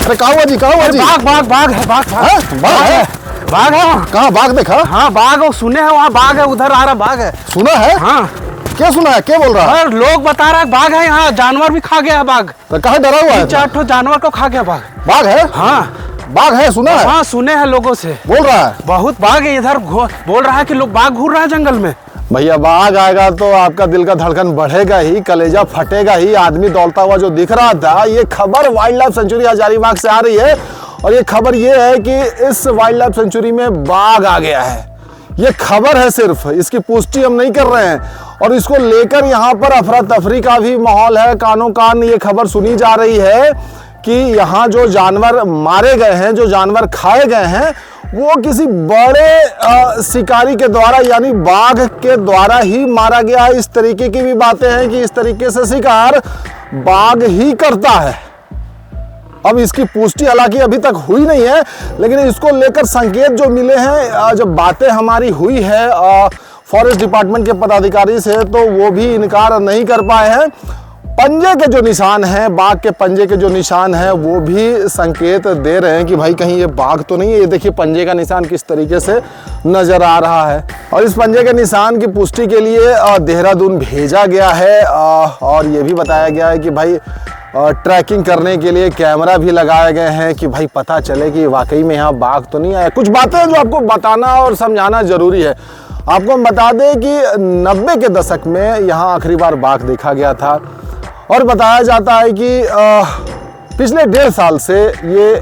अरे कहाँ हुआ जी, कहाँ हुआ जी? बाघ है। बाघ है। कहाँ बाघ देखा? हाँ बाघ, वो सुने हैं वहाँ बाघ है, उधर आ रहा बाघ है। सुना है? हाँ। क्या सुना है, क्या बोल रहा है? लोग बता रहा है बाघ है यहाँ, जानवर भी खा गया है बाघ। तो कहाँ डरा हुआ है? 4 जानवर को खा गया बाघ। बाघ है? हाँ बाघ है, सुना है? हाँ सुने हैं लोगों से। बोल रहा है बहुत बाघ है इधर, बोल रहा है कि लोग बाघ घूर रहा है जंगल में। भैया बाघ आएगा तो आपका दिल का धड़कन बढ़ेगा ही, कलेजा फटेगा ही। आदमी दौड़ता हुआ जो दिख रहा था, ये खबर वाइल्ड लाइफ सेंचुरी हजारीबाग से आ रही है और ये खबर ये है कि इस वाइल्ड लाइफ सेंचुरी में बाघ आ गया है। ये खबर है सिर्फ, इसकी पुष्टि हम नहीं कर रहे हैं और इसको लेकर यहाँ पर अफरा तफरी का भी माहौल है। कानों कान ये खबर सुनी जा रही है कि यहाँ जो जानवर मारे गए हैं, जो जानवर खाए गए हैं, वो किसी बड़े शिकारी के द्वारा यानी बाघ के द्वारा ही मारा गया है। इस तरीके की भी बातें हैं कि इस तरीके से शिकार बाघ ही करता है। अब इसकी पुष्टि हालांकि अभी तक हुई नहीं है, लेकिन इसको लेकर संकेत जो मिले हैं, जब बातें हमारी हुई है फॉरेस्ट डिपार्टमेंट के पदाधिकारी से, तो वो भी इनकार नहीं कर पाए हैं। पंजे के जो निशान हैं, बाघ के पंजे के जो निशान हैं, वो भी संकेत दे रहे हैं कि भाई कहीं ये बाघ तो नहीं है। ये देखिए पंजे का निशान किस तरीके से नजर आ रहा है और इस पंजे के निशान की पुष्टि के लिए देहरादून भेजा गया है और ये भी बताया गया है कि भाई ट्रैकिंग करने के लिए कैमरा भी लगाए गए हैं कि भाई पता चले कि वाकई में यहाँ बाघ तो नहीं आया। कुछ बातें हैं जो आपको बताना और समझाना जरूरी है। आपको हम बता दें कि 90 के दशक में यहाँ आखिरी बार बाघ देखा गया था और बताया जाता है कि पिछले 1.5 साल से ये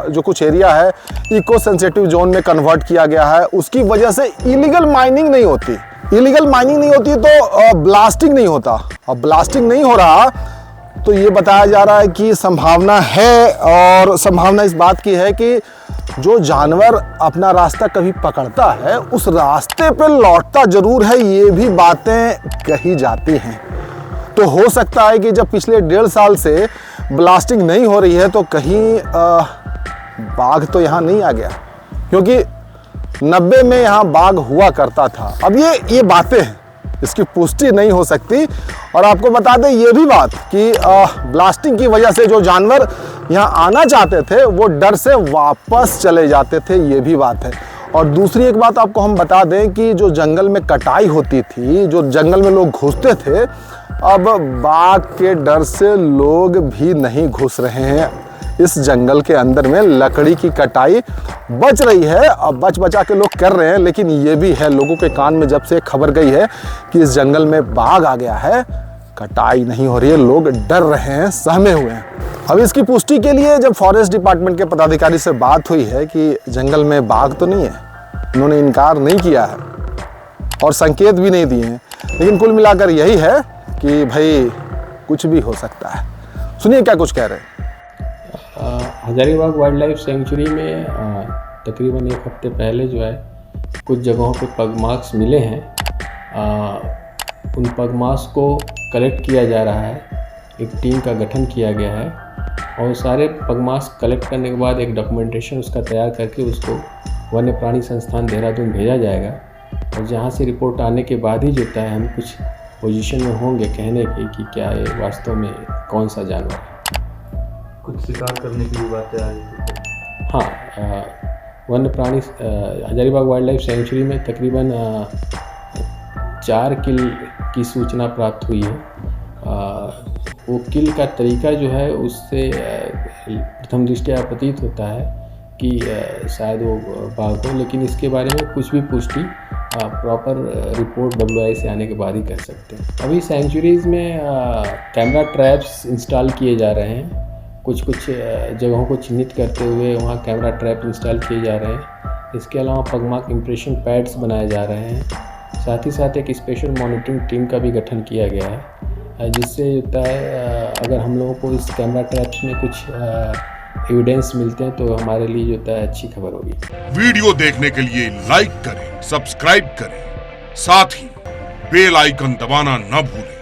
जो कुछ एरिया है इको सेंसिटिव जोन में कन्वर्ट किया गया है। उसकी वजह से इलीगल माइनिंग नहीं होती। इलीगल माइनिंग नहीं होती तो ब्लास्टिंग नहीं होता। अब ब्लास्टिंग नहीं हो रहा तो ये बताया जा रहा है कि संभावना है और संभावना इस बात की है कि जो जानवर अपना रास्ता कभी पकड़ता है उस रास्ते पे लौटता जरूर है। ये भी बातें कही जाती हैं। तो हो सकता है कि जब पिछले 1.5 साल से ब्लास्टिंग नहीं हो रही है तो कहीं बाघ तो यहाँ नहीं आ गया, क्योंकि 90 में यहाँ बाघ हुआ करता था। अब ये बातें हैं, इसकी पुष्टि नहीं हो सकती। और आपको बता दें ये भी बात कि ब्लास्टिंग की वजह से जो जानवर यहाँ आना चाहते थे वो डर से वापस चले जाते थे, ये भी बात है। और दूसरी एक बात आपको हम बता दें कि जो जंगल में कटाई होती थी, जो जंगल में लोग घुसते थे, अब बाघ के डर से लोग भी नहीं घुस रहे हैं इस जंगल के अंदर में। लकड़ी की कटाई बच रही है, अब बचा के लोग कर रहे हैं। लेकिन ये भी है, लोगों के कान में जब से खबर गई है कि इस जंगल में बाघ आ गया है, कटाई नहीं हो रही है, लोग डर रहे हैं, सहमे हुए हैं। अब इसकी पुष्टि के लिए जब फॉरेस्ट डिपार्टमेंट के पदाधिकारी से बात हुई है कि जंगल में बाघ तो नहीं है, उन्होंने इनकार नहीं किया है और संकेत भी नहीं दिए हैं। लेकिन कुल मिलाकर यही है कि भाई कुछ भी हो सकता है। सुनिए क्या कुछ कह रहे हैं। हजारीबाग वाइल्ड लाइफ सेंचुरी में तकरीबन 1 हफ्ते पहले जो है कुछ जगहों पे पग मार्क्स मिले हैं। उन पग मार्क्स को कलेक्ट किया जा रहा है, एक टीम का गठन किया गया है और सारे पग मार्क्स कलेक्ट करने के बाद एक डॉक्यूमेंटेशन उसका तैयार करके उसको वन्य प्राणी संस्थान देहरादून भेजा जाएगा और जहाँ से रिपोर्ट आने के बाद ही जो है हम कुछ पोजीशन में होंगे कहने की कि क्या ये वास्तव में कौन सा जानवर है। कुछ शिकार करने की भी बातें आ रही थी। हाँ, वन्य प्राणी हजारीबाग वाइल्ड लाइफ सेंचुरी में तकरीबन 4 किल की सूचना प्राप्त हुई है। वो किल का तरीका जो है उससे प्रथम दृष्टया प्रतीत होता है कि शायद वो बाघ हो, लेकिन इसके बारे में कुछ भी पुष्टि प्रॉपर रिपोर्ट WI से आने के बाद ही कर सकते हैं। अभी सेंचुरीज़ में कैमरा ट्रैप्स इंस्टॉल किए जा रहे हैं। कुछ जगहों को चिन्हित करते हुए वहाँ कैमरा ट्रैप इंस्टॉल किए जा रहे हैं। इसके अलावा पगमार्क इम्प्रेशन पैड्स बनाए जा रहे हैं साथ ही साथ एक स्पेशल मॉनिटरिंग टीम का भी गठन किया गया है, जिससे होता है अगर हम लोगों को इस कैमरा ट्रैप्स में कुछ एविडेंस मिलते हैं तो हमारे लिए जो होता है अच्छी खबर होगी। वीडियो देखने के लिए लाइक करें, सब्सक्राइब करें, साथ ही बेल आइकन दबाना न भूलें।